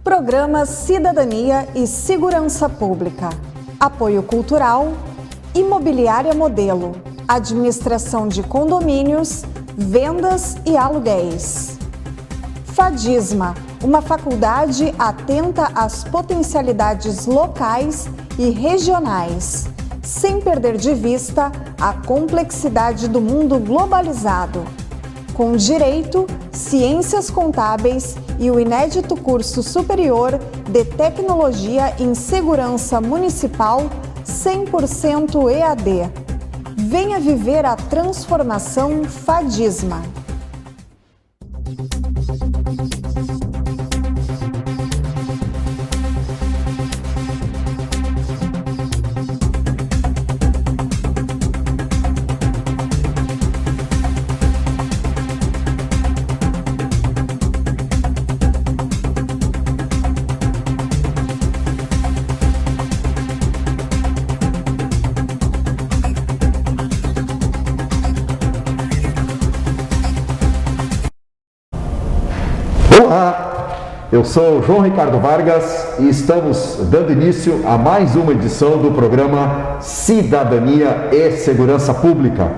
Programas Cidadania e Segurança Pública, Apoio Cultural, Imobiliária Modelo, Administração de Condomínios, Vendas e Aluguéis. Fadisma, uma faculdade atenta às potencialidades locais e regionais, sem perder de vista a complexidade do mundo globalizado. Com Direito, Ciências Contábeis e o inédito curso superior de Tecnologia em Segurança Municipal 100% EAD. Venha viver a transformação Fadisma. Olá, eu sou João Ricardo Vargas e estamos dando início a mais uma edição do programa Cidadania e Segurança Pública.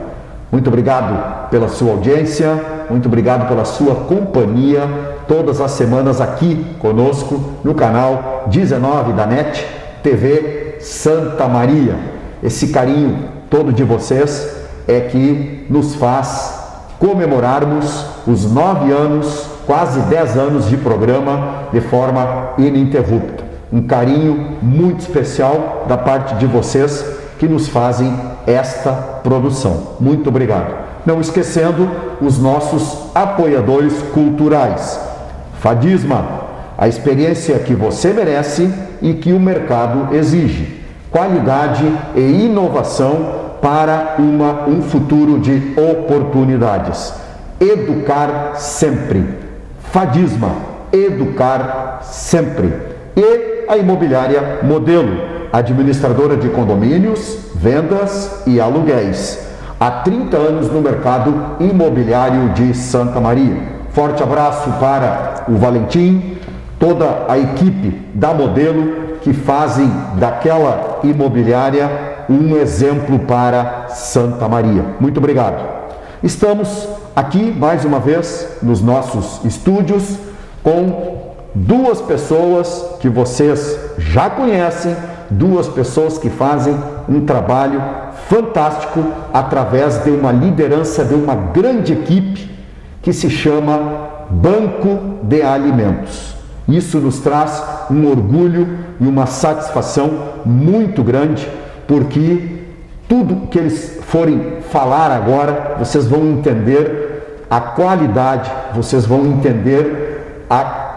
Muito obrigado pela sua audiência, muito obrigado pela sua companhia todas as semanas aqui conosco no canal 19 da NET TV Santa Maria. Esse carinho todo de vocês é que nos faz comemorarmos os 9 anos, quase 10 anos de programa de forma ininterrupta. Um carinho muito especial da parte de vocês que nos fazem esta produção. Muito obrigado. Não esquecendo os nossos apoiadores culturais. Fadisma, a experiência que você merece e que o mercado exige. Qualidade e inovação para um futuro de oportunidades. Educar sempre. Fadisma, educar sempre. E a Imobiliária Modelo, administradora de condomínios, vendas e aluguéis. Há 30 anos no mercado imobiliário de Santa Maria. Forte abraço para o Valentim, toda a equipe da Modelo que fazem daquela imobiliária um exemplo para Santa Maria. Muito obrigado. Estamos aqui mais uma vez nos nossos estúdios com duas pessoas que vocês já conhecem, duas pessoas que fazem um trabalho fantástico através de uma liderança de uma grande equipe que se chama Banco de Alimentos. Isso nos traz um orgulho e uma satisfação muito grande, porque tudo que eles forem falar agora, vocês vão entender a qualidade, vocês vão entender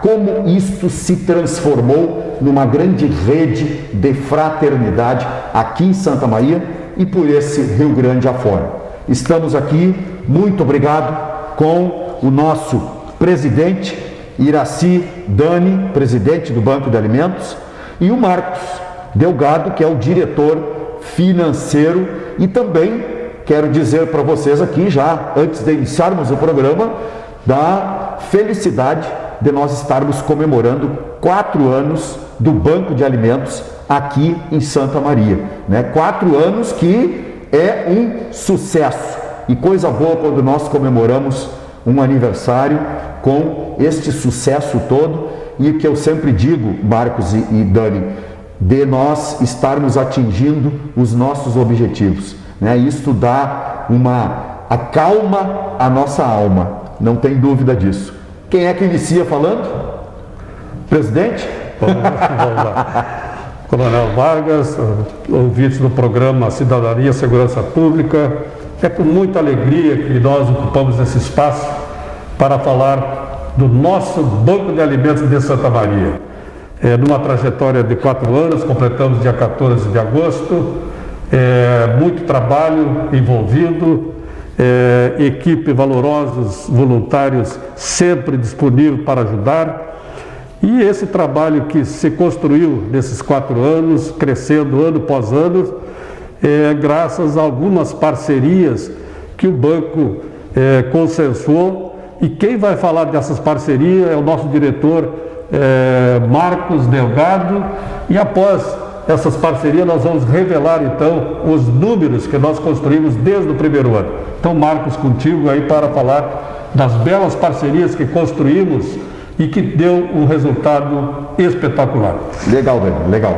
como isto se transformou numa grande rede de fraternidade aqui em Santa Maria e por esse Rio Grande afora. Estamos aqui, muito obrigado, com o nosso presidente Iraci Dani, presidente do Banco de Alimentos, e o Marcos Delgado, que é o diretor financeiro, e também quero dizer para vocês aqui, já antes de iniciarmos o programa, da felicidade de nós estarmos comemorando 4 anos do Banco de Alimentos aqui em Santa Maria, né? 4 anos que é um sucesso, e coisa boa quando nós comemoramos um aniversário com este sucesso todo, e que eu sempre digo, Marcos e Dani, de nós estarmos atingindo os nossos objetivos, né? Isso acalma a nossa alma, não tem dúvida disso. Quem é que inicia falando? Presidente? Vamos lá. Coronel Vargas, ouvinte do programa Cidadania e Segurança Pública, é com muita alegria que nós ocupamos esse espaço para falar do nosso Banco de Alimentos de Santa Maria. Numa trajetória de 4 anos, completamos dia 14 de agosto, muito trabalho envolvido, equipe valorosos, voluntários sempre disponíveis para ajudar, e esse trabalho que se construiu nesses 4 anos, crescendo ano após ano, graças a algumas parcerias que o banco consensuou, e quem vai falar dessas parcerias é o nosso diretor, Marcos Delgado, e após essas parcerias nós vamos revelar então os números que nós construímos desde o primeiro ano. Então, Marcos, contigo aí para falar das belas parcerias que construímos e que deu um resultado espetacular. Legal, Dani, legal.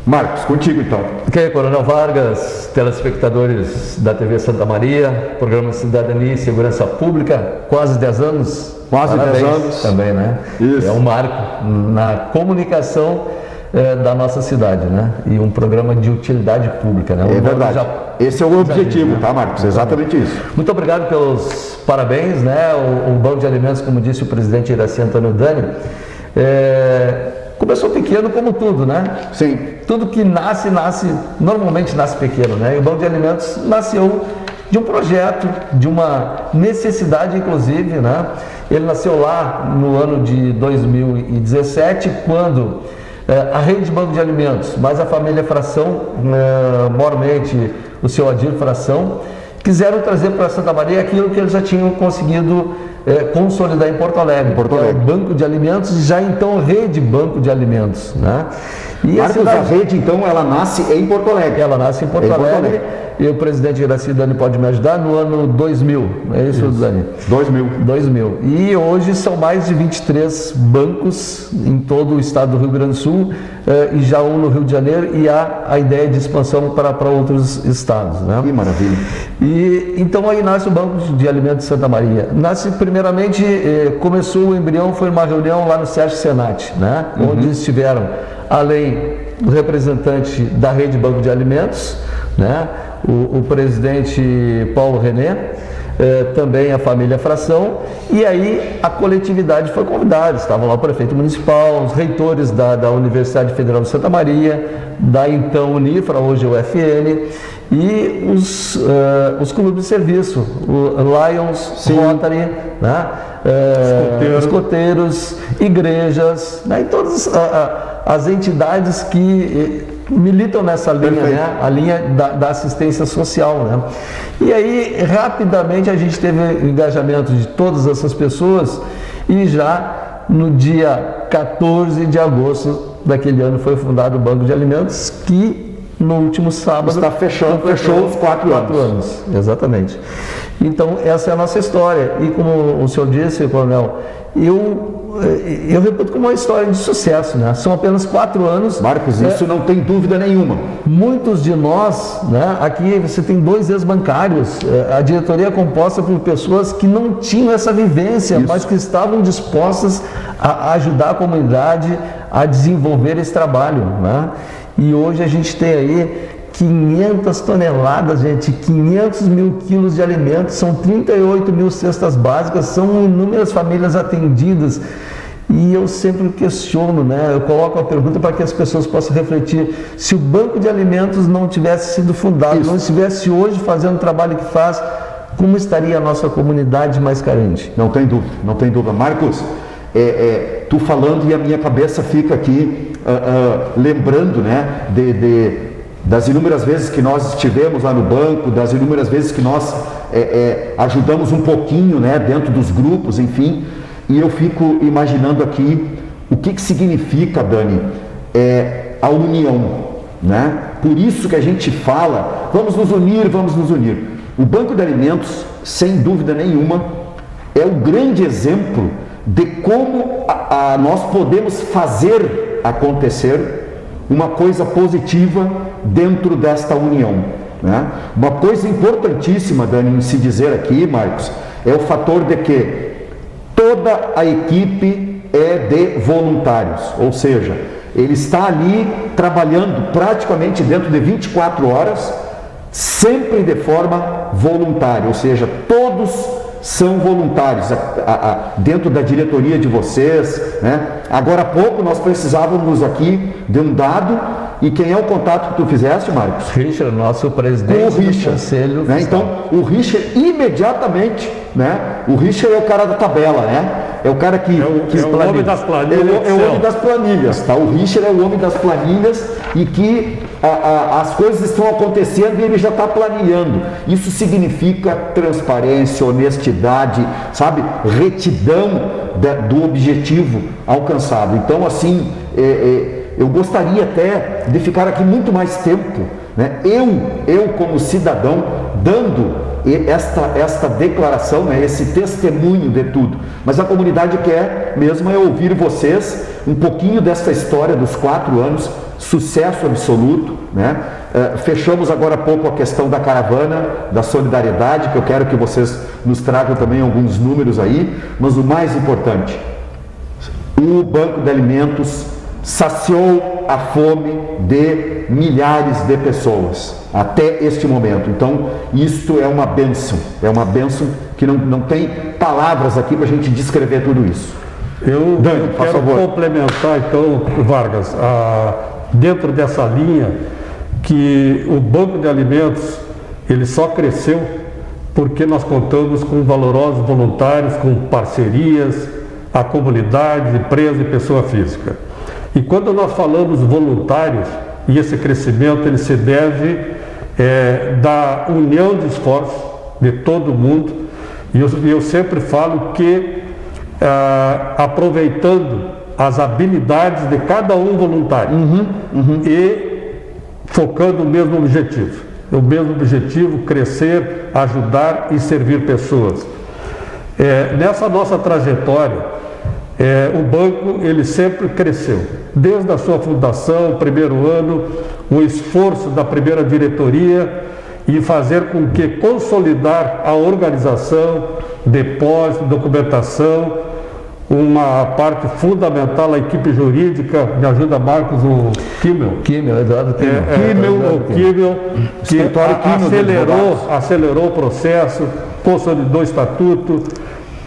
Marcos, contigo então. Ok, Coronel Vargas, telespectadores da TV Santa Maria, programa Cidadania e Segurança Pública, quase 10 anos. Quase 10 anos. Também, né? Isso. É um marco na comunicação da nossa cidade, né? E um programa de utilidade pública, né? É verdade. Esse é o objetivo, tá, Marcos? Exatamente isso. Muito obrigado pelos parabéns, né? O Banco de Alimentos, como disse o presidente Iraci Antônio Dani, começou pequeno como tudo, né? Sim. Tudo que normalmente nasce pequeno, né? E o Banco de Alimentos nasceu de um projeto, de uma necessidade, inclusive, né? Ele nasceu lá no ano de 2017, quando a rede de Banco de Alimentos, mais a família Fração, maiormente o seu Adir Fração, quiseram trazer para Santa Maria aquilo que eles já tinham conseguido consolidar em Porto Alegre. Porto Alegre. O Banco de Alimentos e já então Rede Banco de Alimentos, né? E Marcos, a rede então ela nasce em Porto Alegre. Ela nasce em Porto Alegre. E o presidente Iraci Dani pode me ajudar no ano 2000, é isso, Dani? 2000. E hoje são mais de 23 bancos em todo o estado do Rio Grande do Sul, e já um no Rio de Janeiro, e há a ideia de expansão para outros estados, né? Que maravilha. E então aí nasce o Banco de Alimentos de Santa Maria. Nasce primeiramente, começou o embrião, foi uma reunião lá no Sesc Senat, né? Onde estiveram, além do representante da Rede Banco de Alimentos, né? O presidente Paulo René, também a família Fração, e aí a coletividade foi convidada, estavam lá o prefeito municipal, os reitores da Universidade Federal de Santa Maria, da então Unifra, hoje o UFN, e os clubes de serviço, o Lions, Sim. Rotary, né? Escoteiros, igrejas, né? E todas as entidades que militam nessa linha, né? A linha da assistência social, né? E aí, rapidamente, a gente teve o engajamento de todas essas pessoas, e já no dia 14 de agosto daquele ano foi fundado o Banco de Alimentos, que no último sábado fechou os 4 anos. Exatamente. Então, essa é a nossa história. E como o senhor disse, Coronel, eu reputo como uma história de sucesso, né? São apenas 4 anos. Marcos, isso não tem dúvida nenhuma. Muitos de nós, né? Aqui você tem 2 ex-bancários, a diretoria é composta por pessoas que não tinham essa vivência, Isso. mas que estavam dispostas a ajudar a comunidade a desenvolver esse trabalho, né? E hoje a gente tem aí 500 toneladas, gente, 500 mil quilos de alimentos, são 38 mil cestas básicas, são inúmeras famílias atendidas. E eu sempre questiono, né? Eu coloco a pergunta para que as pessoas possam refletir. Se o Banco de Alimentos não tivesse sido fundado, não estivesse hoje fazendo o trabalho que faz, como estaria a nossa comunidade mais carente? Não tem dúvida, não tem dúvida. Marcos, tu falando e a minha cabeça fica aqui lembrando, né, das inúmeras vezes que nós estivemos lá no banco, das inúmeras vezes que nós ajudamos um pouquinho, né, dentro dos grupos, enfim, e eu fico imaginando aqui o que significa, Dani, a união, né? Por isso que a gente fala, vamos nos unir, vamos nos unir. O Banco de Alimentos, sem dúvida nenhuma, é o grande exemplo de como nós podemos fazer acontecer uma coisa positiva dentro desta união, né? Uma coisa importantíssima, Dani, em se dizer aqui, Marcos, é o fator de que toda a equipe é de voluntários, ou seja, ele está ali trabalhando praticamente dentro de 24 horas, sempre de forma voluntária, ou seja, todos são voluntários dentro da diretoria de vocês, né? Agora há pouco nós precisávamos aqui de um dado, e quem é o contato que tu fizeste, Marcos? Richard, nosso presidente do conselho, né? Então, o Richard imediatamente, né? O Richard é o cara da tabela, né? É o cara que é o homem das planilhas. É o homem das planilhas, tá? O Richard é o homem das planilhas, e que as coisas estão acontecendo e ele já está planilhando. Isso significa transparência, honestidade, sabe? Retidão do objetivo alcançado. Então, assim, eu gostaria até de ficar aqui muito mais tempo, né? Eu como cidadão, dando esta declaração, né? Esse testemunho de tudo. Mas a comunidade quer mesmo ouvir vocês um pouquinho dessa história dos 4 anos, sucesso absoluto, né? Fechamos agora há pouco a questão da caravana, da solidariedade, que eu quero que vocês nos tragam também alguns números aí, mas o mais importante, o Banco de Alimentos saciou a fome de milhares de pessoas até este momento. Então, isto é uma bênção que não tem palavras aqui para a gente descrever tudo isso. Eu quero complementar, então, Vargas, dentro dessa linha, que o Banco de Alimentos, ele só cresceu porque nós contamos com valorosos voluntários, com parcerias, a comunidade, empresa e pessoa física. E quando nós falamos voluntários, e esse crescimento ele se deve da união de esforços de todo mundo, e eu sempre falo que aproveitando as habilidades de cada um voluntário e focando no mesmo objetivo. O mesmo objetivo, crescer, ajudar e servir pessoas. Nessa nossa trajetória, o banco ele sempre cresceu, desde a sua fundação, o primeiro ano, o esforço da primeira diretoria e fazer com que consolidar a organização, depósito, documentação, uma parte fundamental, a equipe jurídica, me ajuda Marcos, o Kimmel, Eduardo Kimmel, que acelerou o processo, consolidou o estatuto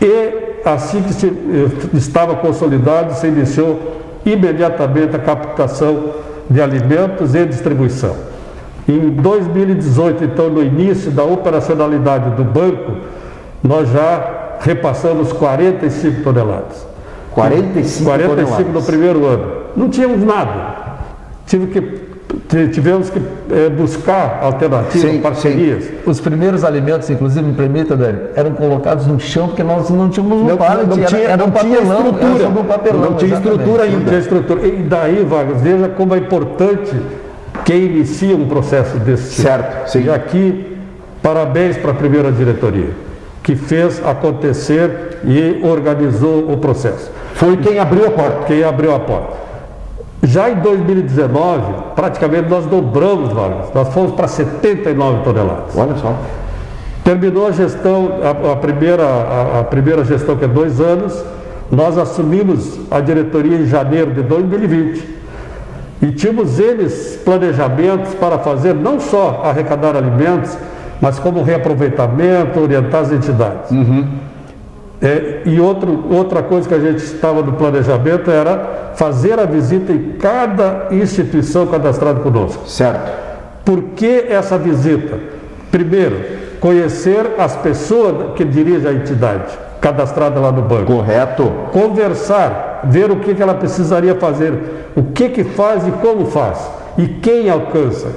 e assim que estava consolidado, se iniciou imediatamente a captação de alimentos e distribuição. Em 2018, então, no início da operacionalidade do banco, nós já repassamos 45 toneladas. 45 toneladas. No primeiro ano. Não tínhamos nada. Tivemos que buscar alternativas, parcerias. Sim. Os primeiros alimentos, inclusive, me permita, Dani, eram colocados no chão porque nós não tínhamos um pallet, era um papelão. Não tinha estrutura ainda. Não tinha estrutura. E daí, Vargas, veja como é importante quem inicia um processo desse tipo. Certo, sim. E aqui, parabéns para a primeira diretoria, que fez acontecer e organizou o processo. Foi quem abriu a porta. Quem abriu a porta. Já em 2019, praticamente nós dobramos, Vargas. Nós fomos para 79 toneladas. Olha só. Terminou a gestão, a primeira gestão, que é 2 anos, nós assumimos a diretoria em janeiro de 2020. E tínhamos eles planejamentos para fazer não só arrecadar alimentos, mas como reaproveitamento, orientar as entidades. E outra coisa que a gente estava no planejamento era fazer a visita em cada instituição cadastrada conosco. Certo. Por que essa visita? Primeiro, conhecer as pessoas que dirigem a entidade cadastrada lá no banco. Correto. Conversar, ver o que ela precisaria fazer, o que faz e como faz, e quem alcança.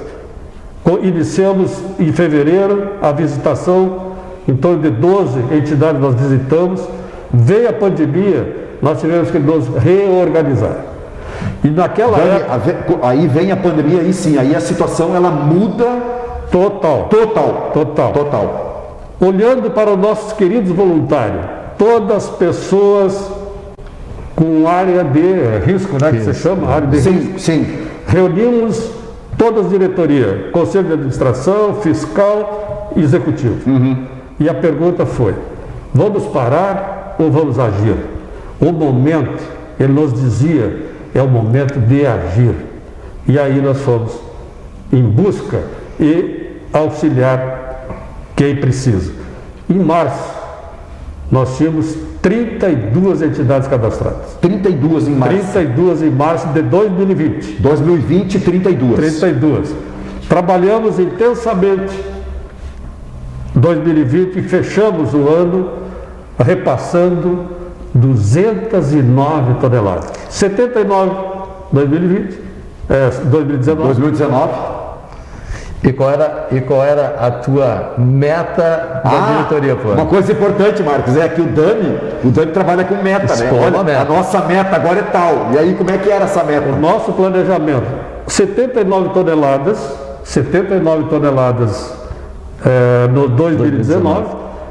Iniciamos em fevereiro a visitação, em torno de 12 entidades nós visitamos. Veio a pandemia, nós tivemos que nos reorganizar. E naquela época... Aí vem a pandemia, aí sim, aí a situação ela muda total. Olhando para os nossos queridos voluntários, todas pessoas com área de risco, né, que se chama, área de risco. Sim. Reunimos todas as diretorias, conselho de administração, fiscal e executivo. E a pergunta foi: vamos parar ou vamos agir? O momento, ele nos dizia, é o momento de agir. E aí nós fomos em busca e auxiliar quem precisa. Em março, nós tínhamos 32 entidades cadastradas. 32 em março. 32 em março de 2020. 2020, 32. 32. Trabalhamos intensamente 2020 e fechamos o ano repassando 209 toneladas. 79 em 2020 2019. 2019. E qual era a tua meta da diretoria, pô? Uma coisa importante, Marcos, é que o Dani trabalha com meta, né? Olha, meta. A nossa meta agora é tal. E aí, como é que era essa meta? O nosso planejamento, 79 toneladas no 2019,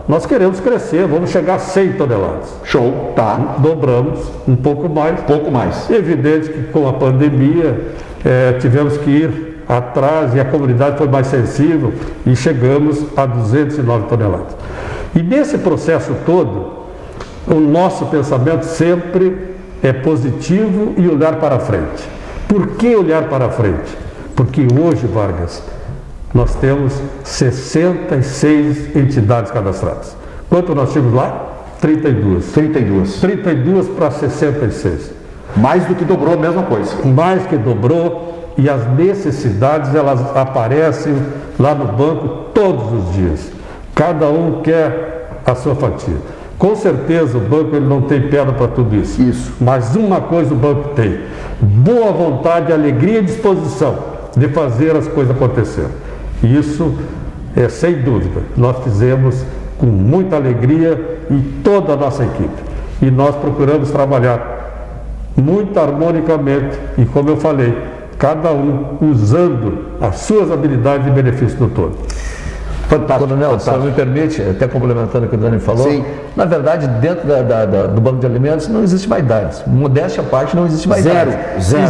nós queremos crescer, vamos chegar a 100 toneladas. Show, tá. Dobramos um pouco mais. Pouco mais. Evidente que com a pandemia tivemos que ir atrás e a comunidade foi mais sensível e chegamos a 209 toneladas. E nesse processo todo, o nosso pensamento sempre é positivo e olhar para frente. Por que olhar para frente? Porque hoje, Vargas, nós temos 66 entidades cadastradas. Quanto nós tínhamos lá? 32. 32 para 66. Mais do que dobrou a mesma coisa. Mais que dobrou. E as necessidades, elas aparecem lá no banco todos os dias. Cada um quer a sua fatia. Com certeza o banco ele não tem perna para tudo isso. Isso. Mas uma coisa o banco tem: boa vontade, alegria e disposição de fazer as coisas acontecerem. Isso é sem dúvida. Nós fizemos com muita alegria e toda a nossa equipe. E nós procuramos trabalhar muito harmonicamente e, como eu falei, cada um usando as suas habilidades em benefício do todo. Fantástico. Coronel, se me permite, até complementando o que o Dani falou, sim. Na verdade, dentro do Banco de Alimentos não existe vaidades. Modéstia à parte, não existe vaidades. Zero.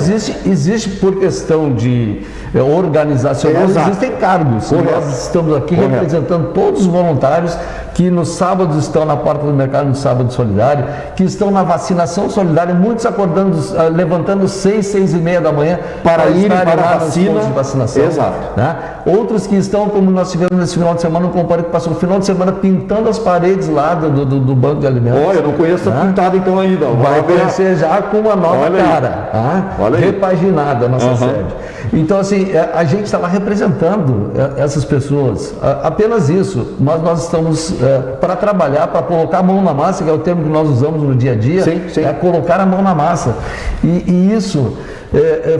Existe por questão de organizacional, existem cargos. Correto. Nós estamos aqui representando todos os voluntários que nos sábados estão na porta do mercado no Sábado Solidário, que estão na vacinação solidária, muitos acordando, levantando 6h30 da manhã para ir para a vacina de vacinação. Exato. Né? Outros que estão, como nós tivemos nesse final de semana, um companheiro que passou o final de semana pintando as paredes lá do Banco de Alimentos. Olha, eu não conheço a pintada então ainda. Vai conhecer já com uma nova cara, repaginada a nossa sede. Então, assim, a gente está lá representando essas pessoas, apenas isso, mas nós estamos para trabalhar, para colocar a mão na massa, que é o termo que nós usamos no dia a dia, sim. É colocar a mão na massa. E isso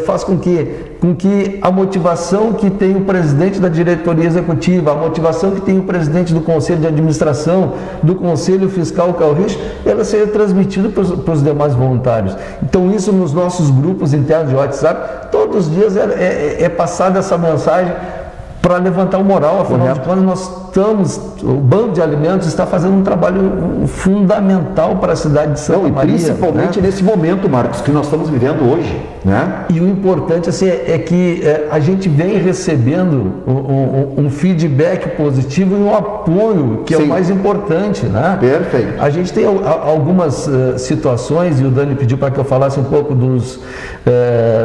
faz com que a motivação que tem o presidente da diretoria executiva, a motivação que tem o presidente do conselho de administração, do conselho fiscal, que é o RIS, ela seja transmitida para os demais voluntários. Então isso nos nossos grupos internos de WhatsApp, todos os dias é passada essa mensagem para levantar o moral. Afinal de contas, o Banco de Alimentos está fazendo um trabalho fundamental para a cidade de Santa Maria. Principalmente nesse momento, Marcos, que nós estamos vivendo hoje. Né? E o importante assim, é que a gente vem recebendo um feedback positivo e um apoio, que é o mais importante. Né? Perfeito. A gente tem algumas situações, e o Dani pediu para que eu falasse um pouco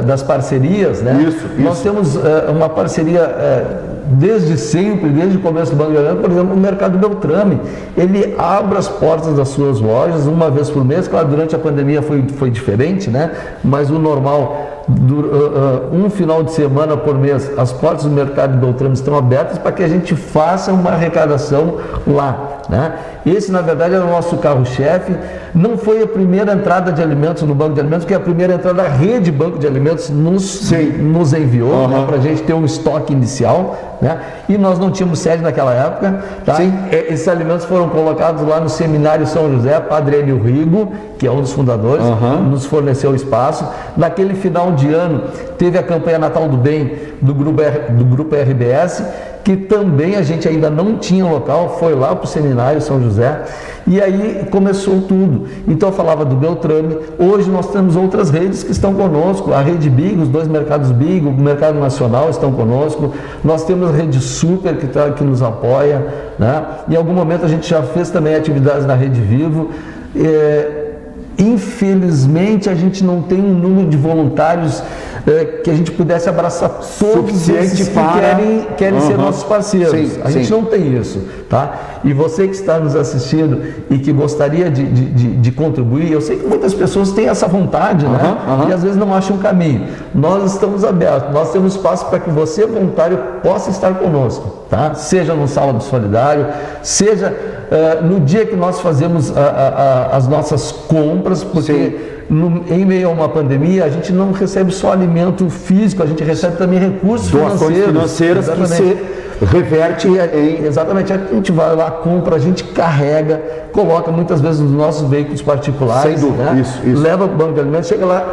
das parcerias. Né? Isso. Nós temos uma parceria desde sempre, desde o começo do Banco de Alimentos, por exemplo, o Mercado Beltrame. Ele abre as portas das suas lojas uma vez por mês. Claro, durante a pandemia foi diferente, né? Mas o normal, um final de semana por mês, as portas do Mercado Beltrame estão abertas para que a gente faça uma arrecadação lá. Né? Esse, na verdade, é o nosso carro-chefe. Não foi a primeira entrada de alimentos no Banco de Alimentos, porque a primeira entrada da rede Banco de Alimentos nos enviou, né, para a gente ter um estoque inicial. Né? E nós não tínhamos sede naquela época. Tá? Esses alimentos foram colocados lá no Seminário São José. Padre Hélio Rigo, que é um dos fundadores, nos forneceu espaço. Naquele final de ano, teve a campanha Natal do Bem do Grupo RBS, que também a gente ainda não tinha local, foi lá para o Seminário São José, e aí começou tudo. Então eu falava do Beltrame. Hoje nós temos outras redes que estão conosco, a Rede Big, os dois mercados Big, o Mercado Nacional estão conosco, nós temos a Rede Super que nos apoia, né? Em algum momento a gente já fez também atividades na Rede Vivo. Infelizmente a gente não tem um número de voluntários que a gente pudesse abraçar todos esses que querem ser nossos parceiros. A gente não tem isso, tá? E você que está nos assistindo e que gostaria de contribuir, eu sei que muitas pessoas têm essa vontade, né? E às vezes não acham caminho. Nós estamos abertos, nós temos espaço para que você, voluntário, possa estar conosco, tá? Seja no Sábado Solidário, seja no dia que nós fazemos as nossas compras, porque em meio a uma pandemia, a gente não recebe só alimento físico, a gente recebe também recursos doações financeiras que se reverte em... Exatamente, a gente vai lá, compra, a gente carrega, coloca muitas vezes nos nossos veículos particulares, sem dúvida, né? Isso. Leva para o banco de alimentos, chega lá,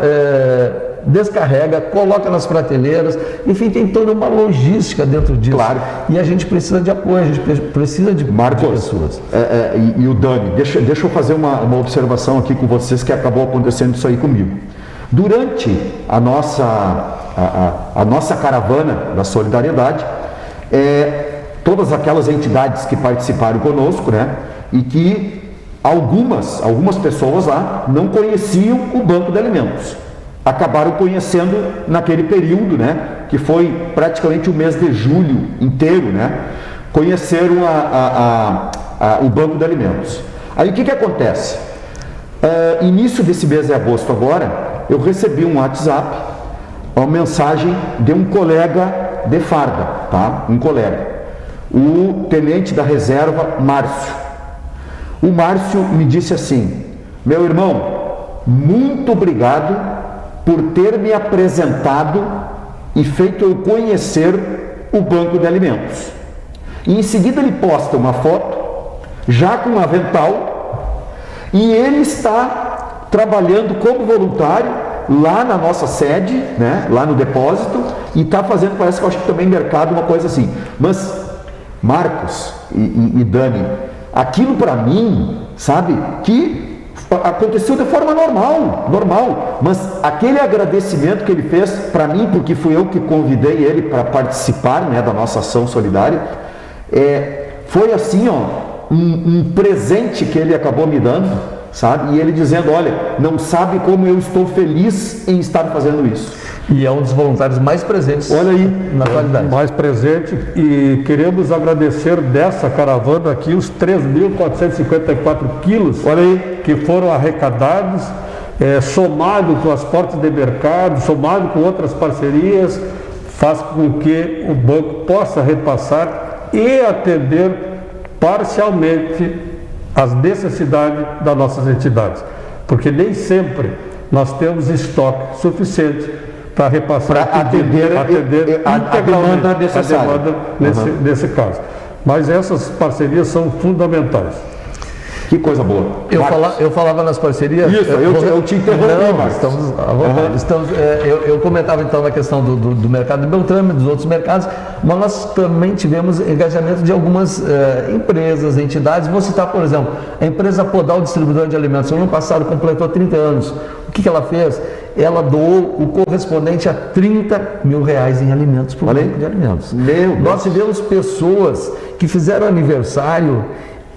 descarrega, coloca nas prateleiras, enfim, tem toda uma logística dentro disso. Claro. E a gente precisa de apoio, a gente precisa de pessoas. E o Dani, deixa eu fazer uma observação aqui com vocês que acabou acontecendo isso aí comigo. Durante a nossa caravana da solidariedade, todas aquelas entidades que participaram conosco, né, e que algumas pessoas lá não conheciam o Banco de Alimentos. Acabaram conhecendo naquele período, né, que foi praticamente o mês de julho inteiro, né, conheceram o Banco de Alimentos. Aí o que acontece? Início desse mês de agosto agora, eu recebi um WhatsApp, uma mensagem de um colega de farda, tá? Um colega, o tenente da reserva, Márcio. O Márcio me disse assim: meu irmão, muito obrigado por ter me apresentado e feito eu conhecer o Banco de Alimentos. E em seguida ele posta uma foto, já com um avental, e ele está trabalhando como voluntário lá na nossa sede, né, lá no depósito, e está fazendo, parece que eu acho que também mercado, uma coisa assim. Mas, Marcos e Dani, aquilo para mim, sabe, que aconteceu de forma normal, mas aquele agradecimento que ele fez para mim, porque fui eu que convidei ele para participar, né, da nossa ação solidária, foi assim, ó, um presente que ele acabou me dando, sabe? E ele dizendo: olha, não sabe como eu estou feliz em estar fazendo isso. E é um dos voluntários mais presentes, olha aí, na atualidade. Mais presente, e queremos agradecer dessa caravana aqui os 3.454 quilos, olha aí, que foram arrecadados, somado com as portas de mercado, somado com outras parcerias, faz com que o banco possa repassar e atender parcialmente as necessidades das nossas entidades, porque nem sempre nós temos estoque suficiente para repassar, para atender a demanda necessária. Nesse caso. Mas essas parcerias são fundamentais. Que coisa boa. Eu falava nas parcerias. Isso, eu te interrompi, Marcos. Eu comentava então na questão do mercado de Beltrame, dos outros mercados, mas nós também tivemos engajamento de algumas empresas, entidades. Vou citar, por exemplo, a empresa Podal Distribuidora de Alimentos. No ano passado completou 30 anos. O que ela fez? Ela doou o correspondente a R$30 mil em alimentos para o Banco de Alimentos. Nós tivemos pessoas que fizeram aniversário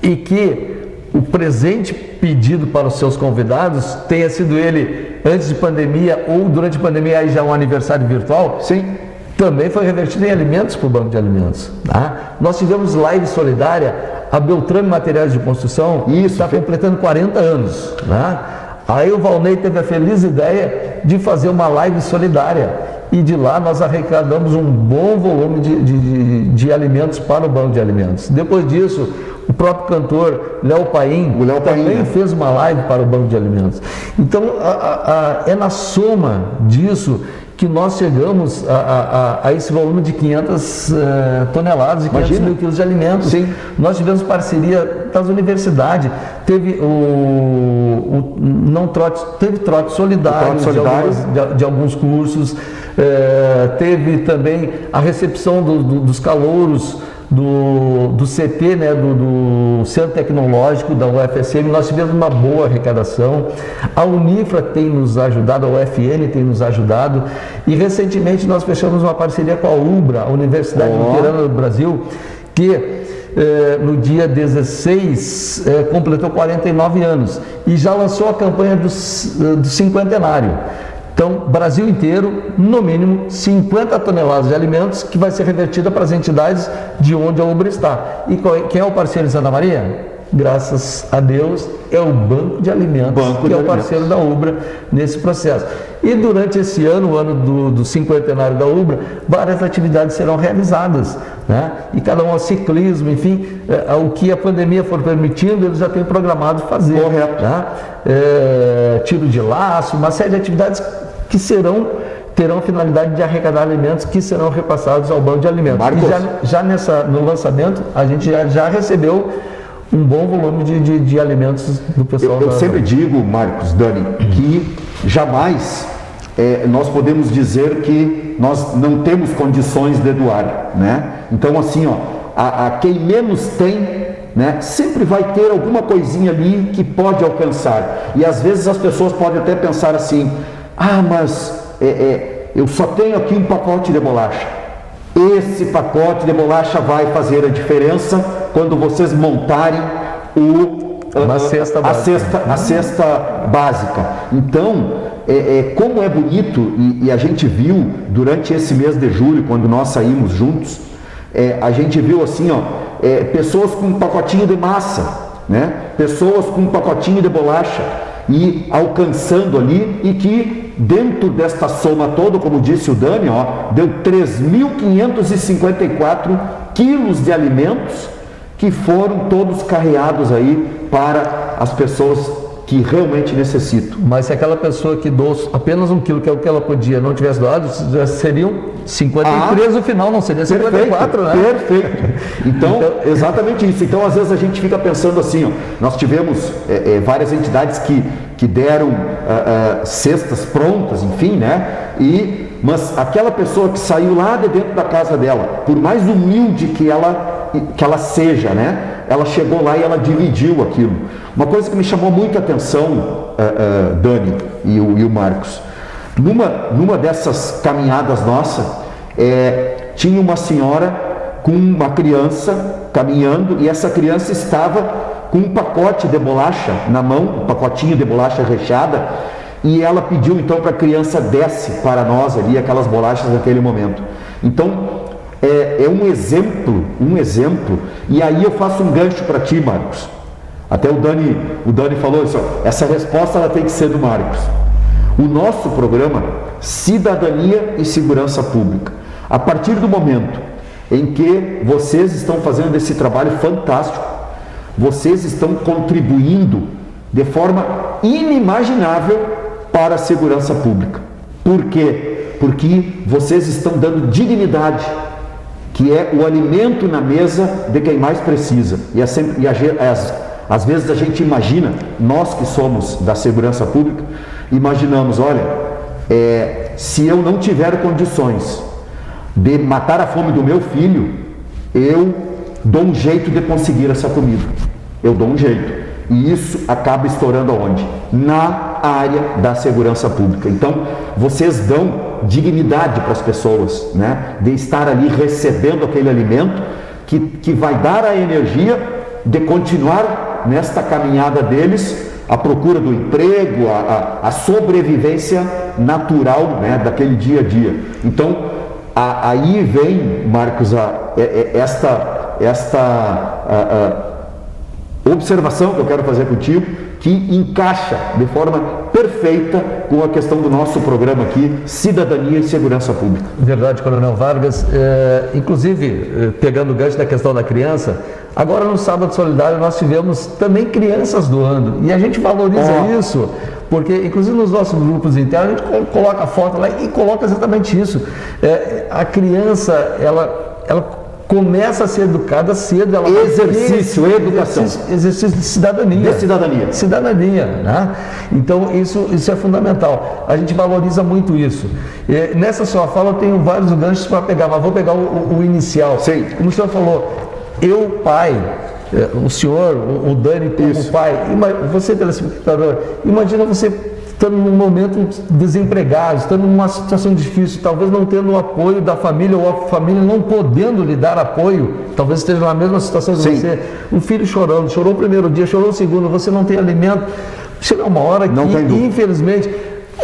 e que o presente pedido para os seus convidados tenha sido ele antes de pandemia ou durante a pandemia, aí já um aniversário virtual, sim, também foi revertido em alimentos para o Banco de Alimentos. Tá? Nós tivemos live solidária, a Beltrame Materiais de Construção está completando 40 anos. Tá? Aí o Valnei teve a feliz ideia de fazer uma live solidária e de lá nós arrecadamos um bom volume de alimentos para o Banco de Alimentos. Depois disso, o próprio cantor Léo Paim também fez uma live para o Banco de Alimentos. Então, é na soma disso que nós chegamos a esse volume de 500 toneladas e 500 mil quilos de alimentos. Sim. Nós tivemos parceria das universidades, teve teve trote solidário, de alguns cursos, teve também a recepção dos calouros do CT, né, do Centro Tecnológico da UFSM. Nós tivemos uma boa arrecadação. A Unifra tem nos ajudado, a UFN tem nos ajudado, e recentemente nós fechamos uma parceria com a UBRA, a Universidade Luterana do Brasil, que no dia 16 completou 49 anos e já lançou a campanha do cinquentenário. Então, Brasil inteiro, no mínimo 50 toneladas de alimentos que vai ser revertida para as entidades de onde a UBRA está. E quem é o parceiro em Santa Maria? graças a Deus, é o Banco de Alimentos, que é o parceiro da UBRA nesse processo. E durante esse ano, o ano do cinquentenário da UBRA, várias atividades serão realizadas, né? E cada um, ciclismo, enfim, o que a pandemia for permitindo, eles já têm programado fazer. Correto. Né? Tiro de laço, uma série de atividades que terão a finalidade de arrecadar alimentos que serão repassados ao Banco de Alimentos. Marcos. E já no lançamento, a gente já recebeu um bom volume de alimentos do pessoal. Eu sempre digo, Marcos, Dani, que jamais nós podemos dizer que nós não temos condições de doar, né? Então, assim, quem menos tem, né, sempre vai ter alguma coisinha ali que pode alcançar. E às vezes as pessoas podem até pensar assim: mas eu só tenho aqui um pacote de bolacha. Esse pacote de bolacha vai fazer a diferença quando vocês montarem a cesta básica. Então, como é bonito, e a gente viu durante esse mês de julho, quando nós saímos juntos, a gente viu assim, pessoas com um pacotinho de massa, né? Pessoas com um pacotinho de bolacha, e alcançando ali, e que dentro desta soma toda, como disse o Dani, deu 3.554 quilos de alimentos que foram todos carreados aí para as pessoas que realmente necessitam. Mas se aquela pessoa que doou apenas 1 quilo, que é o que ela podia, não tivesse doado, já seriam 53 no final, não seria 54, né? Perfeito. Então, exatamente isso. Então, às vezes a gente fica pensando assim, nós tivemos várias entidades que deram cestas prontas, enfim, né? Mas aquela pessoa que saiu lá de dentro da casa dela, por mais humilde que ela seja, né? Ela chegou lá e ela dividiu aquilo. Uma coisa que me chamou muita atenção, Dani e o Marcos, numa dessas caminhadas nossas, tinha uma senhora com uma criança caminhando, e essa criança estava com um pacote de bolacha na mão, um pacotinho de bolacha recheada, e ela pediu então para a criança desce para nós ali aquelas bolachas naquele momento. Então, é um exemplo, e aí eu faço um gancho para ti, Marcos. Até o Dani falou isso, essa resposta ela tem que ser do Marcos. O nosso programa Cidadania e Segurança Pública, a partir do momento em que vocês estão fazendo esse trabalho fantástico, vocês estão contribuindo de forma inimaginável para a segurança pública. Por quê? Porque vocês estão dando dignidade, que é o alimento na mesa de quem mais precisa. Às vezes a gente imagina, nós que somos da segurança pública, imaginamos, olha, se eu não tiver condições de matar a fome do meu filho, eu dou um jeito de conseguir essa comida. Eu dou um jeito. E isso acaba estourando aonde? Na área da segurança pública. Então, vocês dão dignidade para as pessoas, né? De estar ali recebendo aquele alimento que vai dar a energia de continuar nesta caminhada deles, à procura do emprego, a sobrevivência natural, né, daquele dia a dia. Então, aí vem, Marcos, esta observação que eu quero fazer contigo, que encaixa de forma perfeita com a questão do nosso programa aqui, Cidadania e Segurança Pública. Verdade, Coronel Vargas. Inclusive, pegando o gancho da questão da criança, agora no Sábado Solidário nós tivemos também crianças doando, e a gente valoriza isso, porque inclusive nos nossos grupos internos a gente coloca a foto lá e coloca exatamente isso. A criança, ela começa a ser educada cedo. Exercício de cidadania. Cidadania, né? Então, isso é fundamental. A gente valoriza muito isso. Nessa sua fala, eu tenho vários ganchos para pegar, mas vou pegar o inicial. Sim. Como o senhor falou, eu, pai, o senhor, o Dani como pai, você, telespectador, imagina você estando num momento desempregado, estando numa situação difícil, talvez não tendo o apoio da família, ou a família não podendo lhe dar apoio, talvez esteja na mesma situação que você, um filho chorando, chorou o primeiro dia, chorou o segundo, você não tem alimento, chega uma hora que, infelizmente,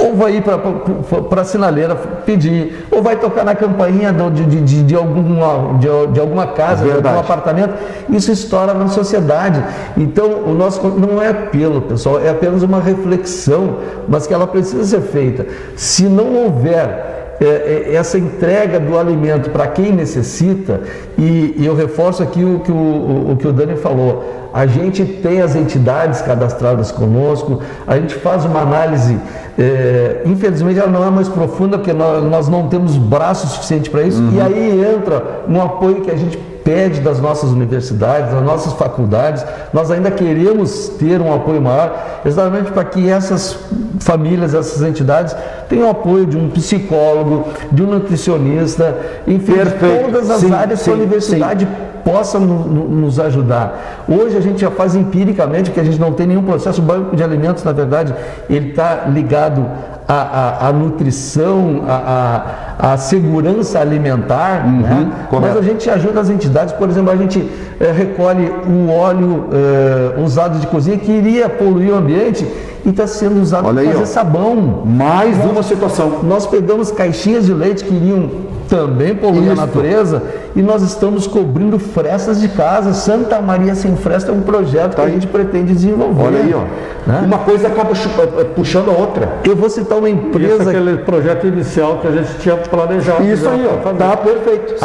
ou vai ir para a sinaleira pedir, ou vai tocar na campainha de alguma casa, de algum apartamento. Isso estoura na sociedade. Então, o nosso não é apelo, pessoal, é apenas uma reflexão, mas que ela precisa ser feita. Se não houver essa entrega do alimento para quem necessita, e eu reforço aqui o que o Dani falou, a gente tem as entidades cadastradas conosco, a gente faz uma análise, infelizmente ela não é mais profunda, porque nós não temos braço suficiente para isso, e aí entra um apoio que a gente pede das nossas universidades, das nossas faculdades. Nós ainda queremos ter um apoio maior, exatamente para que essas famílias, essas entidades tenham apoio de um psicólogo, de um nutricionista, enfim, de todas as áreas que a universidade possa nos ajudar. Hoje a gente já faz empiricamente, porque a gente não tem nenhum processo. O banco de alimentos, na verdade, ele está ligado à nutrição, à segurança alimentar, né? Mas a gente ajuda as entidades, por exemplo, a gente recolhe o óleo usado de cozinha que iria poluir o ambiente e está sendo usado para fazer sabão. Mais uma situação. Nós pegamos caixinhas de leite que iriam também poluir a natureza e nós estamos cobrindo frestas de casa. Santa Maria Sem Fresta é um projeto que a gente pretende desenvolver. Olha aí, né? Uma coisa acaba puxando a outra. Eu vou citar uma empresa... Isso é aquele projeto inicial que a gente tinha planejado. Isso aí, tá perfeito.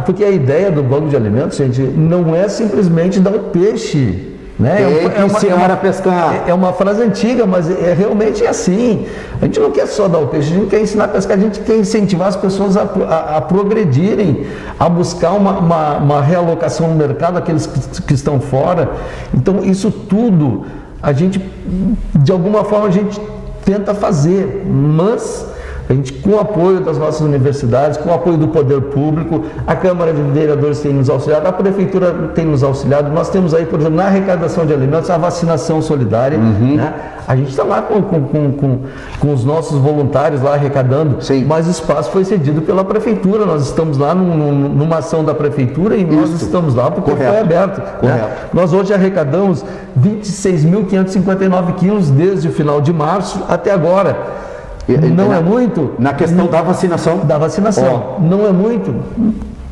Porque a ideia do banco de alimentos, gente, não é simplesmente dar um peixe, né? Ensinar a pescar. É uma frase antiga, mas realmente é assim. A gente não quer só dar o peixe, a gente quer ensinar a pescar, a gente quer incentivar as pessoas a progredirem, a buscar uma realocação no mercado, aqueles que estão fora. Então, isso tudo, a gente, de alguma forma, a gente tenta fazer, mas a gente, com o apoio das nossas universidades, com o apoio do poder público, a Câmara de Vereadores tem nos auxiliado, a Prefeitura tem nos auxiliado. Nós temos aí, por exemplo, na arrecadação de alimentos, a vacinação solidária, né? A gente está lá com os nossos voluntários lá arrecadando, mas o espaço foi cedido pela Prefeitura. Nós estamos lá numa ação da Prefeitura e nós estamos lá porque foi aberto. Né? Nós hoje arrecadamos 26.559 quilos desde o final de março até agora. Não é muito? Na questão da vacinação? Da vacinação. Não é muito?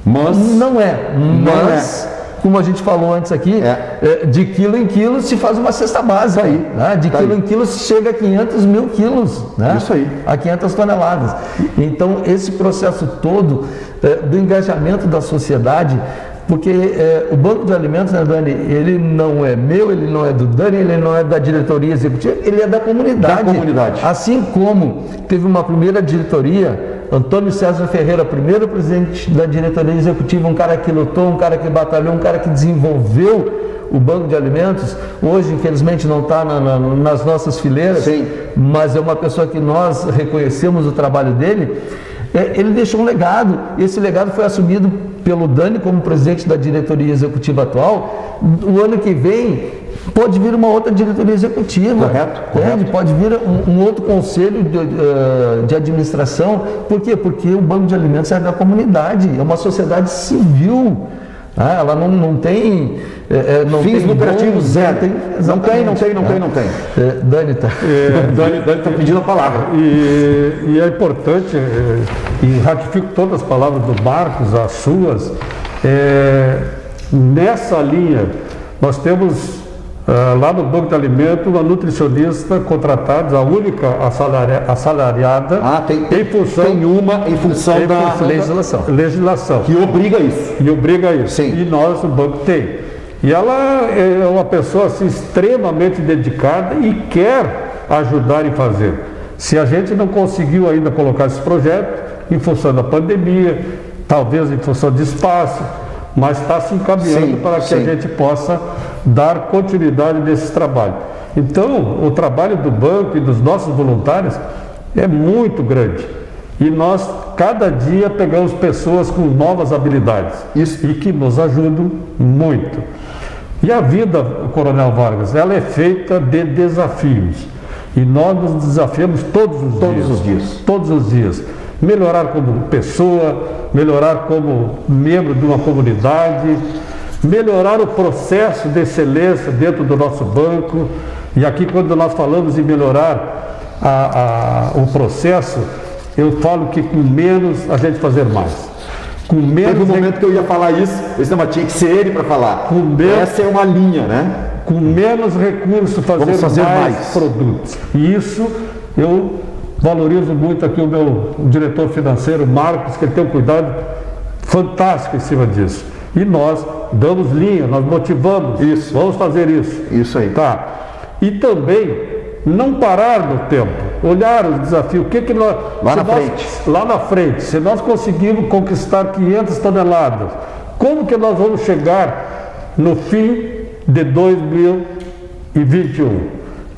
Mas? Não é. Mas, como a gente falou antes aqui, de quilo em quilo se faz uma cesta básica. Né? De quilo em quilo se chega a 500 mil quilos. Né? Isso aí. A 500 toneladas. Então, esse processo todo do engajamento da sociedade, porque o banco de alimentos, né, Dani, ele não é meu, ele não é do Dani, ele não é da diretoria executiva, ele é da comunidade. Da comunidade. Assim como teve uma primeira diretoria, Antônio César Ferreira, primeiro presidente da diretoria executiva, um cara que lutou, um cara que batalhou, um cara que desenvolveu o banco de alimentos. Hoje, infelizmente, não está nas nossas fileiras, mas é uma pessoa que nós reconhecemos o trabalho dele. Ele deixou um legado, esse legado foi assumido pelo Dani como presidente da diretoria executiva atual. O ano que vem pode vir uma outra diretoria executiva. Correto. Pode vir um outro conselho de administração. Por quê? Porque o banco de alimentos é da comunidade, é uma sociedade civil. Ela não tem... fins lucrativos, zero. Não tem. Dani está pedindo a palavra. E é importante, e ratifico todas as palavras do Marcos, as suas, nessa linha, nós temos lá no Banco de Alimentos uma nutricionista contratada, a única assalariada, em função da legislação. Que obriga isso. E nós, o banco, tem. E ela é uma pessoa assim, extremamente dedicada e quer ajudar em fazer. Se a gente não conseguiu ainda colocar esse projeto, em função da pandemia, talvez em função de espaço, mas está se encaminhando para que a gente possa dar continuidade nesse trabalho. Então, o trabalho do banco e dos nossos voluntários é muito grande. E nós, cada dia, pegamos pessoas com novas habilidades e que nos ajudam muito. E a vida, Coronel Vargas, ela é feita de desafios. E nós nos desafiamos todos os dias. Melhorar como pessoa, melhorar como membro de uma comunidade, melhorar o processo de excelência dentro do nosso banco. E aqui, quando nós falamos em melhorar, o processo, eu falo que com menos a gente fazer mais. Com menos Teve um momento que eu ia falar isso, mas tinha que ser ele para falar. Essa é uma linha, né? Com menos recursos fazer mais produtos. E isso eu valorizo muito aqui o meu diretor financeiro, Marcos, que ele tem um cuidado fantástico em cima disso. E nós damos linha, nós motivamos. Isso. Vamos fazer isso. Isso aí. Tá. E também não parar no tempo, olhar os desafios. O que nós. Lá na frente, se nós conseguirmos conquistar 500 toneladas, como que nós vamos chegar no fim de 2021?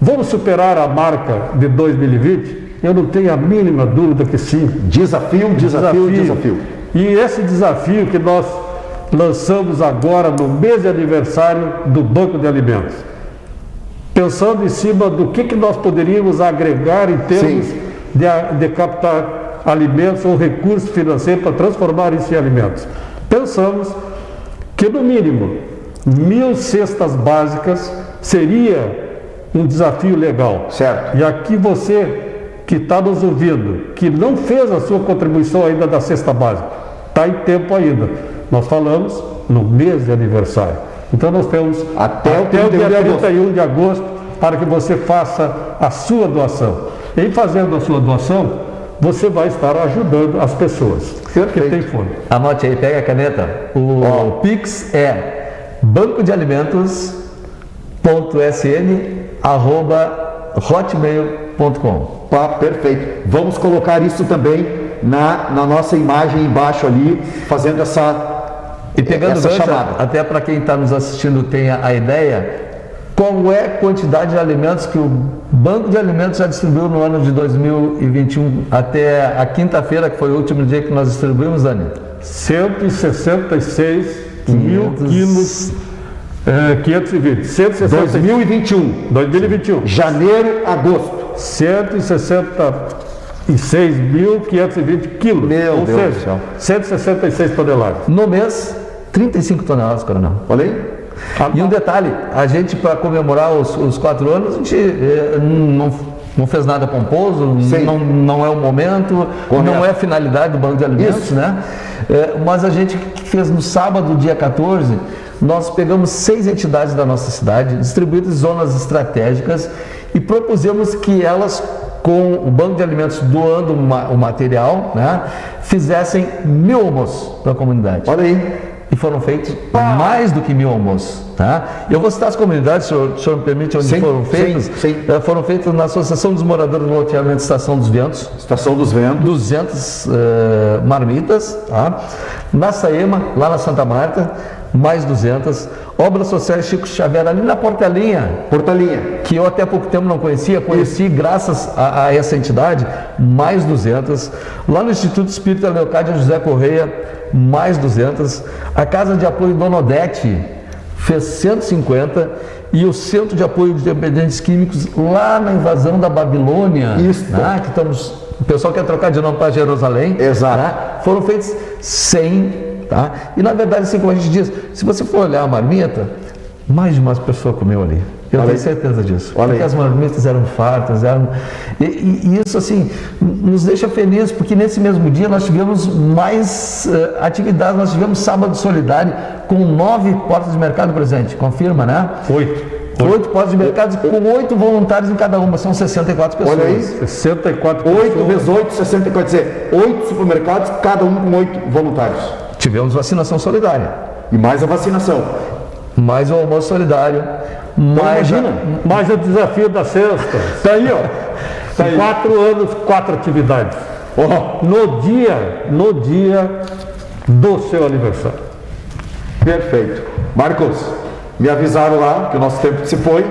Vamos superar a marca de 2020? Eu não tenho a mínima dúvida que sim. Desafio. E esse desafio que nós lançamos agora no mês de aniversário do Banco de Alimentos, pensando em cima do que nós poderíamos agregar em termos de captar alimentos ou recursos financeiros para transformar isso em alimentos. Pensamos que no mínimo 1.000 cestas básicas seria um desafio legal. Certo. E aqui você que está nos ouvindo, que não fez a sua contribuição ainda da cesta básica, está em tempo ainda. Nós falamos no mês de aniversário. Então nós temos até o dia 31 de agosto para que você faça a sua doação. Em fazendo a sua doação, você vai estar ajudando as pessoas que têm fome. Anote aí, pega a caneta. O Pix é bancodealimentos.sn@hotmail.com. Perfeito. Vamos colocar isso também na nossa imagem embaixo ali, fazendo E pegando essa chamada. Até para quem está nos assistindo tenha a ideia, qual é a quantidade de alimentos que o Banco de Alimentos já distribuiu no ano de 2021 até a quinta-feira, que foi o último dia que nós distribuímos, Dani? 166 mil quilos, 520. 2021. Janeiro, agosto. 166.520 quilos. Meu Deus do céu. 166 toneladas. No mês, 35 toneladas, coronel. Olha aí. E um detalhe, a gente, para comemorar os 4 anos, a gente não fez nada pomposo, não é o momento, não é a finalidade do Banco de Alimentos, isso, né? Mas a gente fez no sábado, dia 14, nós pegamos 6 entidades da nossa cidade, distribuídas em zonas estratégicas, e propusemos que elas, com o Banco de Alimentos doando o material, né, fizessem 1.000 almoços para a comunidade. Olha aí. E foram feitos mais do que 1.000 almoços. Tá? Eu vou citar as comunidades, o senhor me permite, onde foram feitos? Sim. Foram feitos na Associação dos Moradores do Loteamento Estação dos Ventos. Estação dos Ventos. 200 marmitas. Tá? Na Saema, lá na Santa Marta, mais 200. Obras Sociais Chico Xavier, ali na Portelinha, que eu até pouco tempo não conhecia, conheci graças a essa entidade, mais 200. Lá no Instituto Espírita Leocádia José Correia, mais 200. A Casa de Apoio Dona Odete fez 150. E o Centro de Apoio de Dependentes Químicos, lá na invasão da Babilônia, né, que o pessoal quer trocar de nome para Jerusalém. Exato. Né, foram feitos 100. Tá? E na verdade, assim como a gente diz, se você for olhar a marmita, mais de uma pessoa comeu ali. Eu tenho certeza disso. Porque as marmitas eram fartas, e isso assim nos deixa felizes, porque nesse mesmo dia nós tivemos mais atividades. Nós tivemos sábado solidário com 9 portas de mercado presente. Confirma, né? 8 portas de mercado com 8 voluntários em cada uma, são 64 pessoas. Olha aí, 64 8 vezes 8, 64, quer dizer, 8 supermercados, cada um com 8 voluntários. Tivemos vacinação solidária. E mais a vacinação. Mais o almoço solidário. Mais o desafio da cesta. Está aí, ó. Tá aí. 4 anos, 4 atividades. No dia do seu aniversário. Perfeito. Marcos, me avisaram lá que o nosso tempo se foi.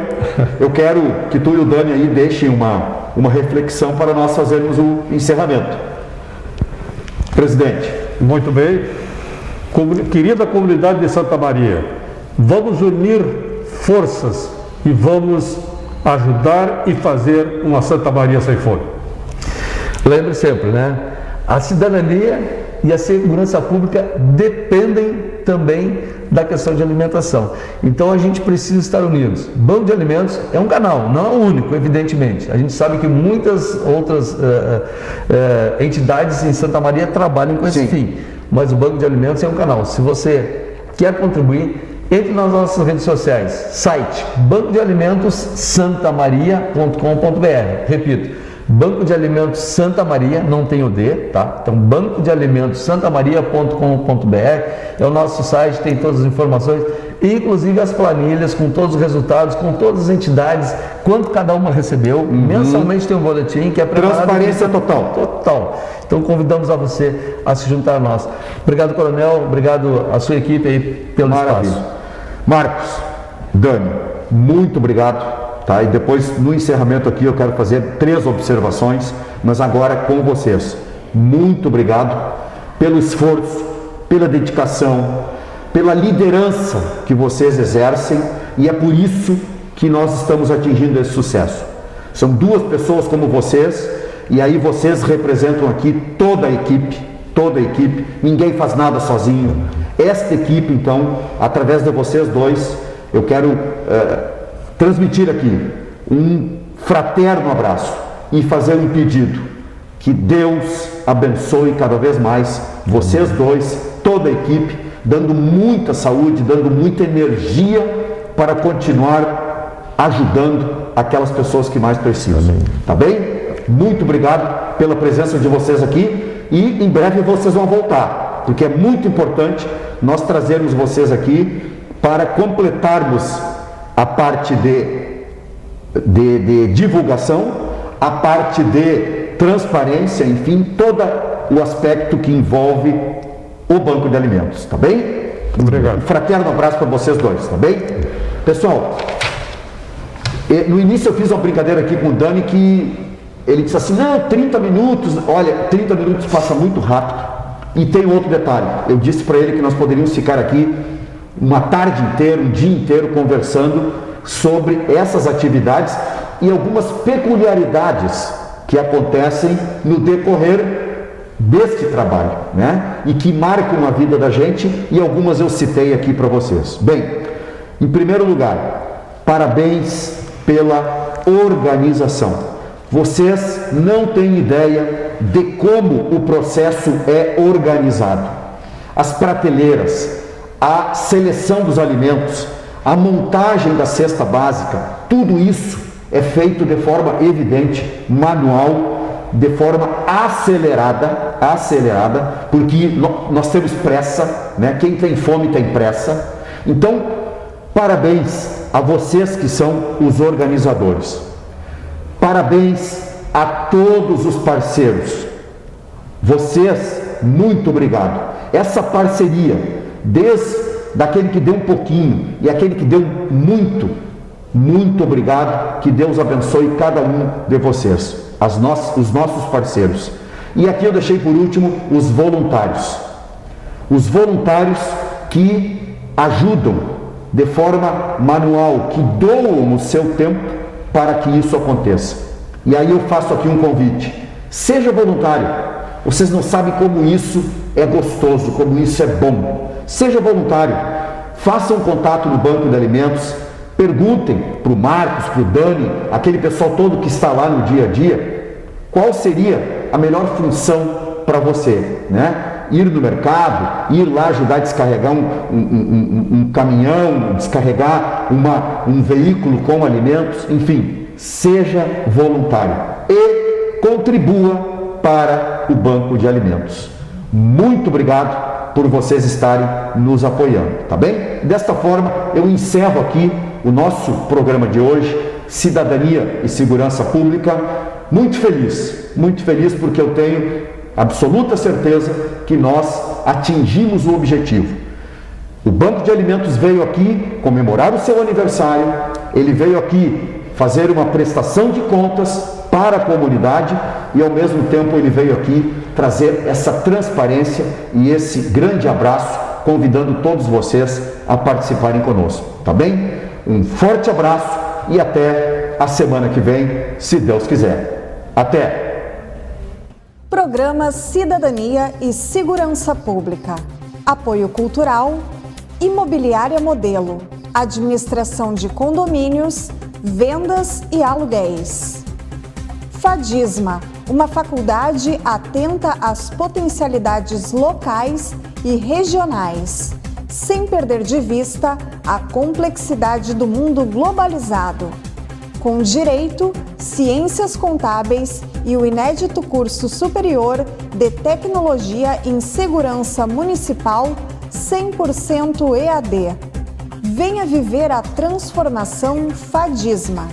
Eu quero que tu e o Dani aí deixem uma reflexão para nós fazermos o encerramento. Presidente. Muito bem. Querida comunidade de Santa Maria, vamos unir forças e vamos ajudar e fazer uma Santa Maria sem fome. Lembre sempre, né? A cidadania e a segurança pública dependem também da questão de alimentação. Então a gente precisa estar unidos. Banco de Alimentos é um canal, não é o único, evidentemente. A gente sabe que muitas outras entidades em Santa Maria trabalham com esse fim, mas o Banco de Alimentos é um canal. Se você quer contribuir, entre nas nossas redes sociais, site bancodealimentossantamaria.com.br. Repito, Banco de Alimentos Santa Maria, não tem o D, tá? Então, bancodealimentossantamaria.com.br é o nosso site, tem todas as informações, inclusive as planilhas com todos os resultados, com todas as entidades, quanto cada uma recebeu. Mensalmente tem um boletim que é preparado. Transparência total. Total. Então, convidamos a você a se juntar a nós. Obrigado, Coronel. Obrigado à sua equipe aí pelo espaço. Marcos, Dani, muito obrigado. Tá? E depois, no encerramento aqui, eu quero fazer 3 observações, mas agora com vocês. Muito obrigado pelo esforço, pela dedicação, pela liderança que vocês exercem, e é por isso que nós estamos atingindo esse sucesso. São 2 pessoas como vocês, e aí vocês representam aqui toda a equipe, ninguém faz nada sozinho. Esta equipe, então, através de vocês 2, eu quero transmitir aqui um fraterno abraço e fazer um pedido: que Deus abençoe cada vez mais vocês 2, toda a equipe, dando muita saúde, dando muita energia para continuar ajudando aquelas pessoas que mais precisam. Amém. Tá bem? Muito obrigado pela presença de vocês aqui, e em breve vocês vão voltar, porque é muito importante nós trazermos vocês aqui para completarmos a parte de divulgação, a parte de transparência, enfim, todo o aspecto que envolve o Banco de Alimentos, tá bem? Obrigado. Um fraterno abraço para vocês 2, tá bem? Pessoal, no início eu fiz uma brincadeira aqui com o Dani, que ele disse assim: não, 30 minutos, olha, 30 minutos passa muito rápido. E tem outro detalhe, eu disse para ele que nós poderíamos ficar aqui uma tarde inteira, um dia inteiro conversando sobre essas atividades e algumas peculiaridades que acontecem no decorrer deste trabalho, né? E que marcam a vida da gente, e algumas eu citei aqui para vocês. Bem, em primeiro lugar, parabéns pela organização. Vocês não têm ideia de como o processo é organizado. As prateleiras, a seleção dos alimentos, a montagem da cesta básica, tudo isso é feito de forma evidente, manual, de forma acelerada, porque nós temos pressa, né? Quem tem fome tem pressa. Então, parabéns a vocês que são os organizadores. Parabéns a todos os parceiros. Vocês, muito obrigado. Essa parceria, desde daquele que deu um pouquinho e aquele que deu muito, muito obrigado. Que Deus abençoe cada um de vocês, os nossos parceiros. E aqui eu deixei por último os voluntários. Os voluntários que ajudam de forma manual, que doam o seu tempo para que isso aconteça. E aí eu faço aqui um convite: seja voluntário. Vocês não sabem como isso é gostoso, como isso é bom. Seja voluntário, façam contato no Banco de Alimentos, perguntem para o Marcos, para o Dani, aquele pessoal todo que está lá no dia a dia, qual seria a melhor função para você, né? Ir no mercado, ir lá ajudar a descarregar um caminhão, descarregar um veículo com alimentos, enfim, seja voluntário e contribua para o Banco de Alimentos. Muito obrigado por vocês estarem nos apoiando, tá bem? Desta forma, eu encerro aqui o nosso programa de hoje, Cidadania e Segurança Pública, muito feliz porque eu tenho absoluta certeza que nós atingimos o objetivo. O Banco de Alimentos veio aqui comemorar o seu aniversário, ele veio aqui fazer uma prestação de contas para a comunidade e, ao mesmo tempo, ele veio aqui trazer essa transparência e esse grande abraço, convidando todos vocês a participarem conosco, tá bem? Um forte abraço e até a semana que vem, se Deus quiser. Até! Programa Cidadania e Segurança Pública. Apoio Cultural, Imobiliária Modelo, administração de condomínios, vendas e aluguéis. Fadisma, uma faculdade atenta às potencialidades locais e regionais, sem perder de vista a complexidade do mundo globalizado. Com direito, ciências contábeis e o inédito curso superior de Tecnologia em Segurança Municipal 100% EAD. Venha viver a transformação Fadisma.